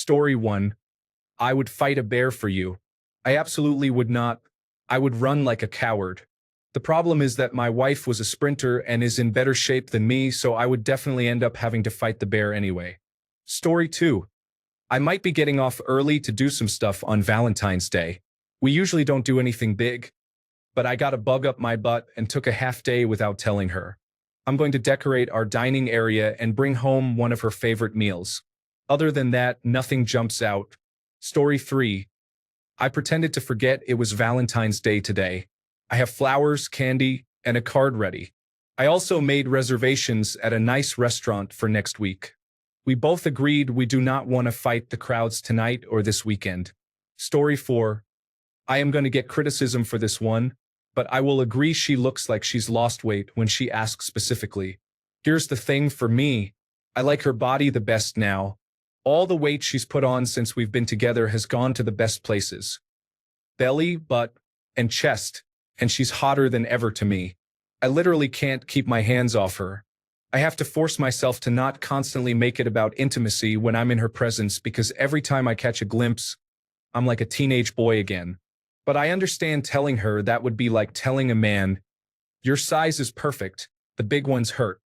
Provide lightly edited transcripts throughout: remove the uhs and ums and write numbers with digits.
Story 1. I would fight a bear for you. I absolutely would not. I would run like a coward. The problem is that my wife was a sprinter and is in better shape than me, so I would definitely end up having to fight the bear anyway. Story 2. I might be getting off early to do some stuff on Valentine's Day. We usually don't do anything big, but I got a bug up my butt and took a half day without telling her. I'm going to decorate our dining area and bring home one of her favorite meals. Other than that, nothing jumps out. Story 3. I pretended to forget it was Valentine's Day today. I have flowers, candy, and a card ready. I also made reservations at a nice restaurant for next week. We both agreed we do not want to fight the crowds tonight or this weekend. Story 4. I am going to get criticism for this one, but I will agree she looks like she's lost weight when she asks specifically. Here's the thing for me. I like her body the best now. All the weight she's put on since we've been together has gone to the best places. Belly, butt, and chest, and she's hotter than ever to me. I literally can't keep my hands off her. I have to force myself to not constantly make it about intimacy when I'm in her presence because every time I catch a glimpse, I'm like a teenage boy again. But I understand telling her that would be like telling a man, your size is perfect, the big ones hurt.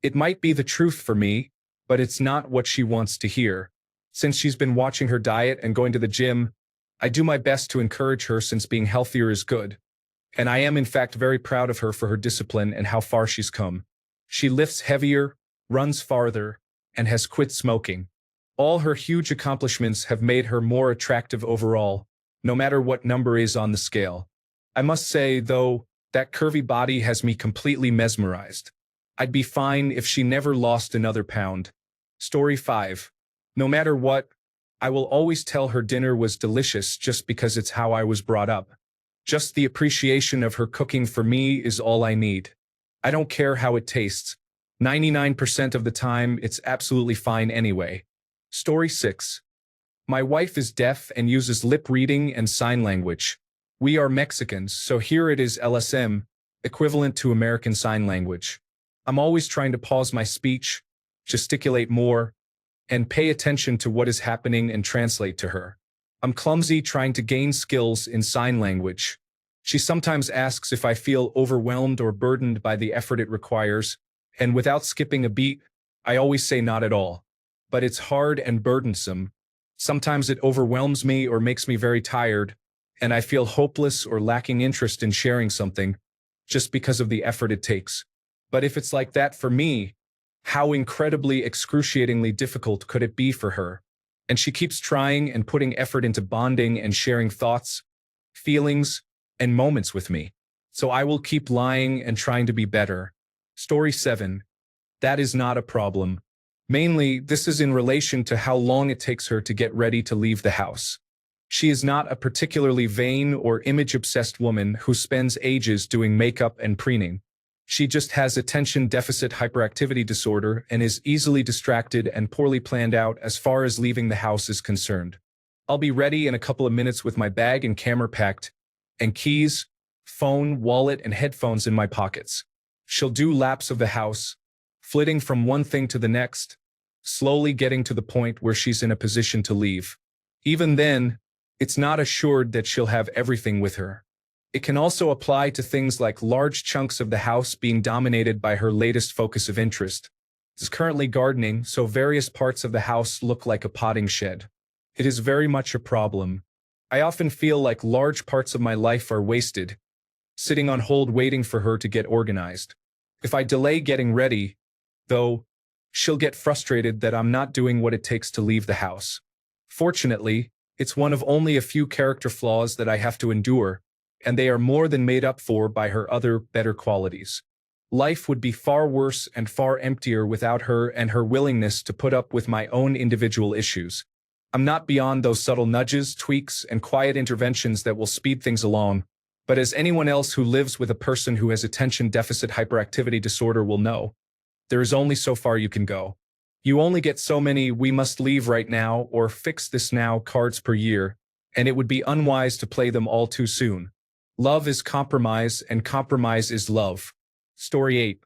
It might be the truth for me, but it's not what she wants to hear. Since she's been watching her diet and going to the gym, I do my best to encourage her since being healthier is good. And I am in fact very proud of her for her discipline and how far she's come. She lifts heavier, runs farther, and has quit smoking. All her huge accomplishments have made her more attractive overall, no matter what number is on the scale. I must say, though, that curvy body has me completely mesmerized. I'd be fine if she never lost another pound. Story 5. No matter what, I will always tell her dinner was delicious just because it's how I was brought up. Just the appreciation of her cooking for me is all I need. I don't care how it tastes. 99% of the time, it's absolutely fine anyway. Story 6. My wife is deaf and uses lip reading and sign language. We are Mexicans, so here it is LSM, equivalent to American Sign Language. I'm always trying to pause my speech, gesticulate more, and pay attention to what is happening and translate to her. I'm clumsy trying to gain skills in sign language. She sometimes asks if I feel overwhelmed or burdened by the effort it requires, and without skipping a beat, I always say not at all. But it's hard and burdensome. Sometimes it overwhelms me or makes me very tired, and I feel hopeless or lacking interest in sharing something, just because of the effort it takes. But if it's like that for me, how incredibly excruciatingly difficult could it be for her? And she keeps trying and putting effort into bonding and sharing thoughts, feelings, and moments with me. So I will keep lying and trying to be better. Story 7. That is not a problem. Mainly, this is in relation to how long it takes her to get ready to leave the house. She is not a particularly vain or image-obsessed woman who spends ages doing makeup and preening. She just has attention deficit hyperactivity disorder and is easily distracted and poorly planned out as far as leaving the house is concerned. I'll be ready in a couple of minutes with my bag and camera packed, and keys, phone, wallet, and headphones in my pockets. She'll do laps of the house, flitting from one thing to the next, slowly getting to the point where she's in a position to leave. Even then, it's not assured that she'll have everything with her. It can also apply to things like large chunks of the house being dominated by her latest focus of interest. She's currently gardening, so various parts of the house look like a potting shed. It is very much a problem. I often feel like large parts of my life are wasted, sitting on hold waiting for her to get organized. If I delay getting ready, though, she'll get frustrated that I'm not doing what it takes to leave the house. Fortunately, it's one of only a few character flaws that I have to endure, and they are more than made up for by her other, better qualities. Life would be far worse and far emptier without her and her willingness to put up with my own individual issues. I'm not beyond those subtle nudges, tweaks, and quiet interventions that will speed things along, but as anyone else who lives with a person who has attention deficit hyperactivity disorder will know, there is only so far you can go. You only get so many "we must leave right now" or "fix this now" cards per year, and it would be unwise to play them all too soon. Love is compromise, and compromise is love. Story 8.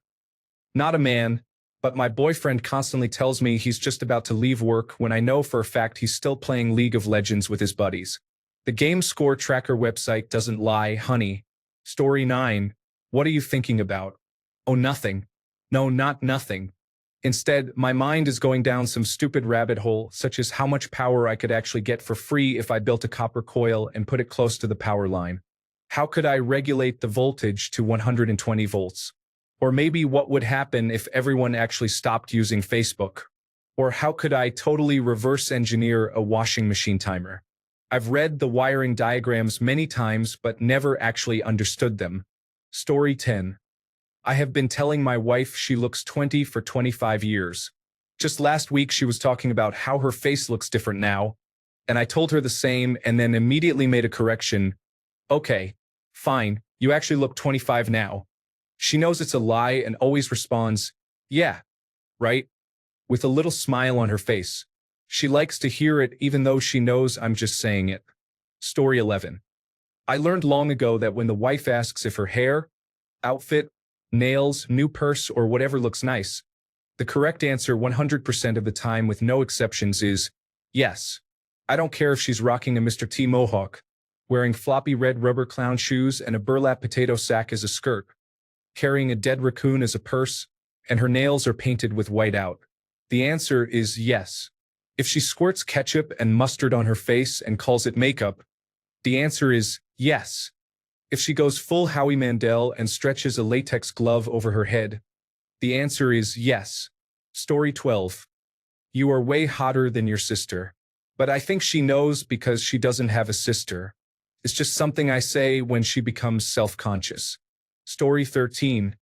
Not a man, But my boyfriend constantly tells me he's just about to leave work when I know for a fact he's still playing League of Legends with his buddies. The game score tracker website doesn't lie, honey. Story 9. What are you thinking about? Oh, nothing. No, not nothing. Instead, my mind is going down some stupid rabbit hole, such as how much power I could actually get for free if I built a copper coil and put it close to the power line. How could I regulate the voltage to 120 volts? Or maybe what would happen if everyone actually stopped using Facebook? Or how could I totally reverse engineer a washing machine timer? I've read the wiring diagrams many times but never actually understood them. Story 10. I have been telling my wife she looks 20 for 25 years. Just last week she was talking about how her face looks different now, and I told her the same and then immediately made a correction. Okay, fine, you actually look 25 now. She knows it's a lie and always responds, yeah, right? With a little smile on her face. She likes to hear it even though she knows I'm just saying it. Story 11. I learned long ago that when the wife asks if her hair, outfit, nails, new purse, or whatever looks nice, the correct answer 100% of the time with no exceptions is yes. I don't care if she's rocking a Mr. T mohawk, wearing floppy red rubber clown shoes and a burlap potato sack as a skirt, carrying a dead raccoon as a purse, and her nails are painted with white out. The answer is yes. If she squirts ketchup and mustard on her face and calls it makeup, the answer is yes. If she goes full Howie Mandel and stretches a latex glove over her head, the answer is yes. Story 12. You are way hotter than your sister. But I think she knows because she doesn't have a sister. It's just something I say when she becomes self-conscious. Story 13.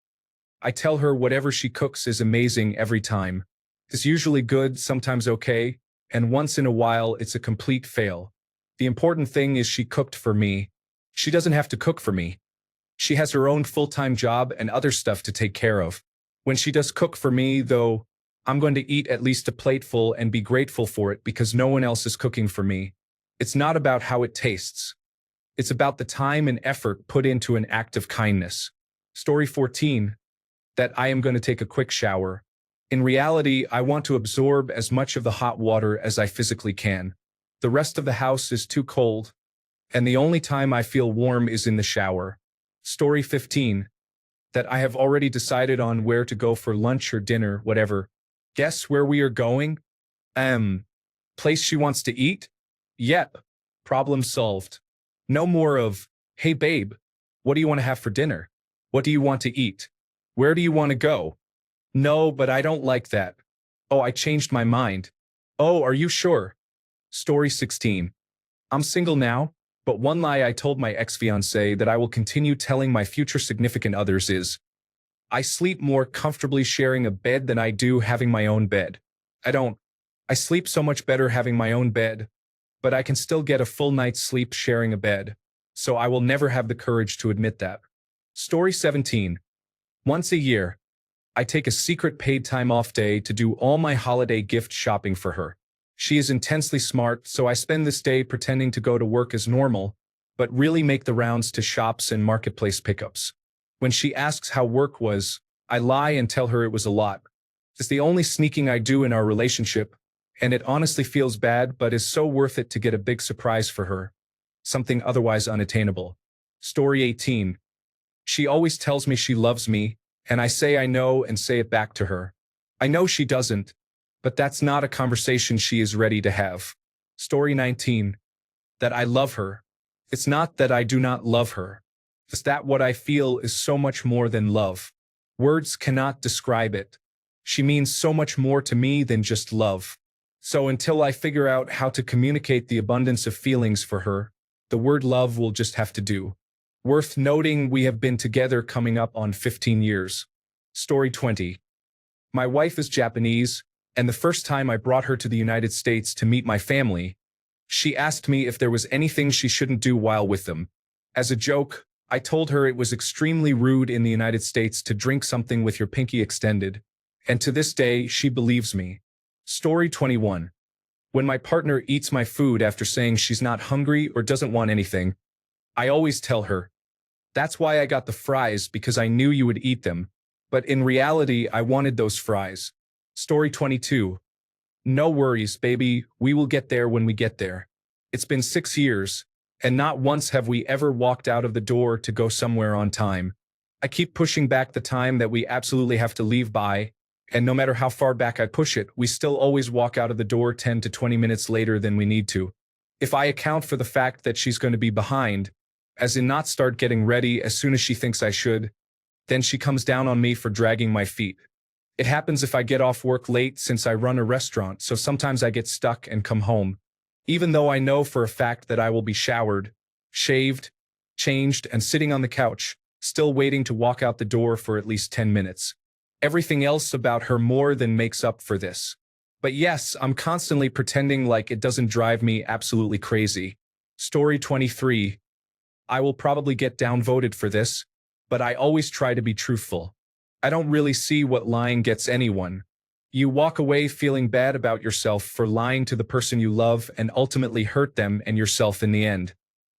I tell her whatever she cooks is amazing every time. It's usually good, sometimes okay, and once in a while it's a complete fail. The important thing is she cooked for me. She doesn't have to cook for me. She has her own full-time job and other stuff to take care of. When she does cook for me, though, I'm going to eat at least a plateful and be grateful for it because no one else is cooking for me. It's not about how it tastes. It's about the time and effort put into an act of kindness. Story 14. That I am going to take a quick shower. In reality, I want to absorb as much of the hot water as I physically can. The rest of the house is too cold, and the only time I feel warm is in the shower. Story 15. That I have already decided on where to go for lunch or dinner, whatever. Guess where we are going? Place she wants to eat? Yep. Problem solved. No more of, hey babe, what do you want to have for dinner? What do you want to eat? Where do you want to go? No, but I don't like that. Oh, I changed my mind. Oh, are you sure? Story 16. I'm single now, but one lie I told my ex-fiancée that I will continue telling my future significant others is, I sleep more comfortably sharing a bed than I do having my own bed. I sleep so much better having my own bed, but I can still get a full night's sleep sharing a bed, so I will never have the courage to admit that. Story 17. Once a year, I take a secret paid time off day to do all my holiday gift shopping for her. She is intensely smart, so I spend this day pretending to go to work as normal, but really make the rounds to shops and marketplace pickups. When she asks how work was, I lie and tell her it was a lot. It's the only sneaking I do in our relationship, and it honestly feels bad but is so worth it to get a big surprise for her. Something otherwise unattainable. Story 18. She always tells me she loves me, and I say I know and say it back to her. I know she doesn't, but that's not a conversation she is ready to have. Story 19. That I love her. It's not that I do not love her. It's that what I feel is so much more than love. Words cannot describe it. She means so much more to me than just love. So until I figure out how to communicate the abundance of feelings for her, the word love will just have to do. Worth noting, we have been together coming up on 15 years. Story 20. My wife is Japanese, and the first time I brought her to the United States to meet my family, she asked me if there was anything she shouldn't do while with them. As a joke, I told her it was extremely rude in the United States to drink something with your pinky extended, and to this day, she believes me. Story 21. When my partner eats my food after saying she's not hungry or doesn't want anything, I always tell her, that's why I got the fries because I knew you would eat them. But in reality, I wanted those fries. Story 22. No worries, baby, we will get there when we get there. It's been 6 years, and not once have we ever walked out of the door to go somewhere on time. I keep pushing back the time that we absolutely have to leave by, and no matter how far back I push it, we still always walk out of the door 10 to 20 minutes later than we need to. If I account for the fact that she's going to be behind, as in not start getting ready as soon as she thinks I should, then she comes down on me for dragging my feet. It happens if I get off work late since I run a restaurant, so sometimes I get stuck and come home. Even though I know for a fact that I will be showered, shaved, changed, and sitting on the couch, still waiting to walk out the door for at least 10 minutes. Everything else about her more than makes up for this. But yes, I'm constantly pretending like it doesn't drive me absolutely crazy. Story 23. I will probably get downvoted for this, but I always try to be truthful. I don't really see what lying gets anyone. You walk away feeling bad about yourself for lying to the person you love and ultimately hurt them and yourself in the end.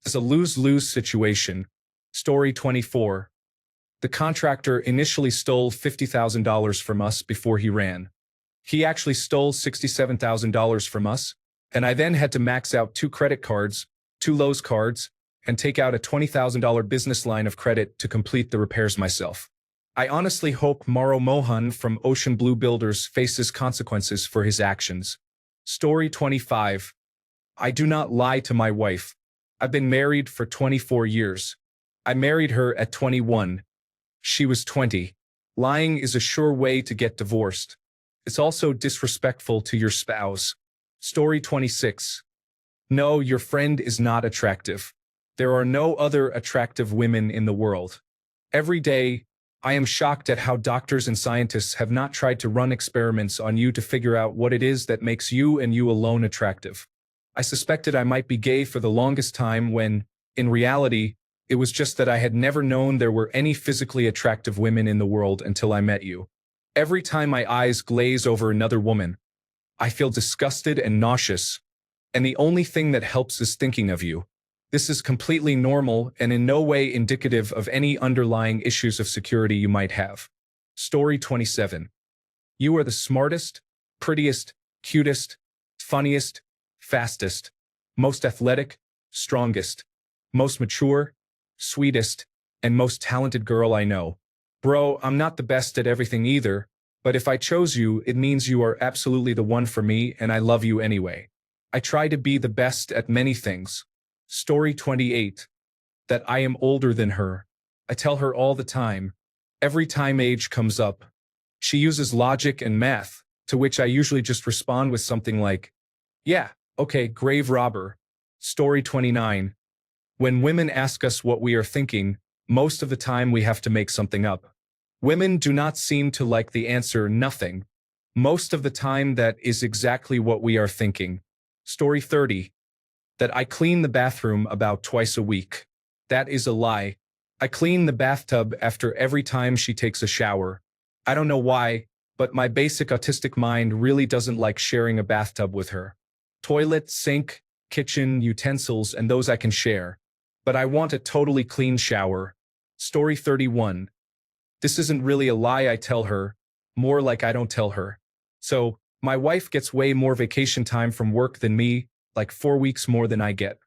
It's a lose-lose situation. Story 24. The contractor initially stole $50,000 from us before he ran. He actually stole $67,000 from us, and I then had to max out 2 credit cards, 2 Lowe's cards, and take out a $20,000 business line of credit to complete the repairs myself. I honestly hope Mauro Mohan from Ocean Blue Builders faces consequences for his actions. Story 25. I do not lie to my wife. I've been married for 24 years. I married her at 21. She was 20. Lying is a sure way to get divorced. It's also disrespectful to your spouse. Story 26. No, your friend is not attractive. There are no other attractive women in the world. Every day, I am shocked at how doctors and scientists have not tried to run experiments on you to figure out what it is that makes you and you alone attractive. I suspected I might be gay for the longest time when, in reality, it was just that I had never known there were any physically attractive women in the world until I met you. Every time my eyes glaze over another woman, I feel disgusted and nauseous, and the only thing that helps is thinking of you. This is completely normal and in no way indicative of any underlying issues of security you might have. Story 27. You are the smartest, prettiest, cutest, funniest, fastest, most athletic, strongest, most mature, sweetest, and most talented girl I know. Bro, I'm not the best at everything either, but if I chose you, it means you are absolutely the one for me and I love you anyway. I try to be the best at many things. Story 28. That I am older than her. I tell her all the time. Every time age comes up. She uses logic and math, to which I usually just respond with something like, yeah, okay, grave robber. Story 29. When women ask us what we are thinking, most of the time we have to make something up. Women do not seem to like the answer nothing. Most of the time that is exactly what we are thinking. Story 30. That I clean the bathroom about twice a week. That is a lie. I clean the bathtub after every time she takes a shower. I don't know why, but my basic autistic mind really doesn't like sharing a bathtub with her. Toilet, sink, kitchen, utensils, and those I can share. But I want a totally clean shower. Story 31. This isn't really a lie I tell her, more like I don't tell her. So, my wife gets way more vacation time from work than me, like 4 weeks more than I get.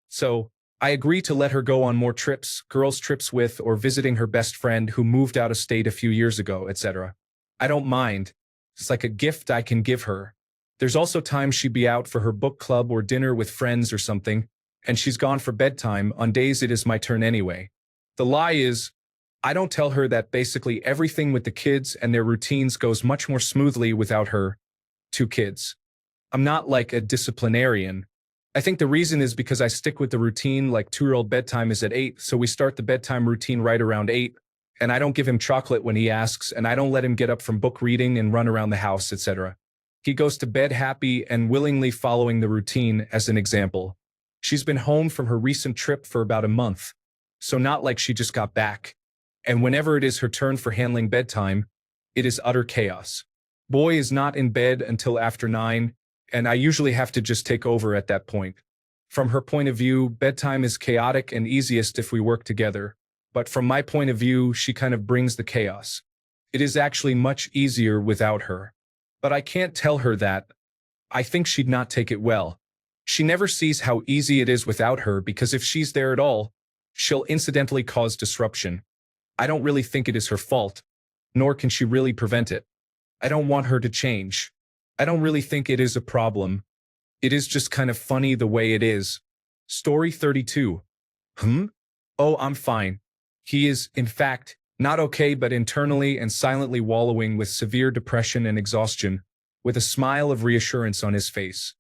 So, I agree to let her go on more trips, girls' trips with or visiting her best friend who moved out of state a few years ago, etc. I don't mind. It's like a gift I can give her. There's also times she'd be out for her book club or dinner with friends or something, and she's gone for bedtime on days it is my turn anyway. The lie is, I don't tell her that basically everything with the kids and their routines goes much more smoothly without her 2 kids. I'm not like a disciplinarian. I think the reason is because I stick with the routine, like 2-year-old bedtime is at 8, so we start the bedtime routine right around 8, and I don't give him chocolate when he asks, and I don't let him get up from book reading and run around the house, etc. He goes to bed happy and willingly following the routine, as an example. She's been home from her recent trip for about a month, so not like she just got back. And whenever it is her turn for handling bedtime, it is utter chaos. Boy is not in bed until after 9, and I usually have to just take over at that point. From her point of view, bedtime is chaotic and easiest if we work together, but from my point of view, she kind of brings the chaos. It is actually much easier without her. But I can't tell her that. I think she'd not take it well. She never sees how easy it is without her because if she's there at all, she'll incidentally cause disruption. I don't really think it is her fault, nor can she really prevent it. I don't want her to change. I don't really think it is a problem. It is just kind of funny the way it is. Story 32. Oh, I'm fine. He is, in fact, not okay but internally and silently wallowing with severe depression and exhaustion, with a smile of reassurance on his face.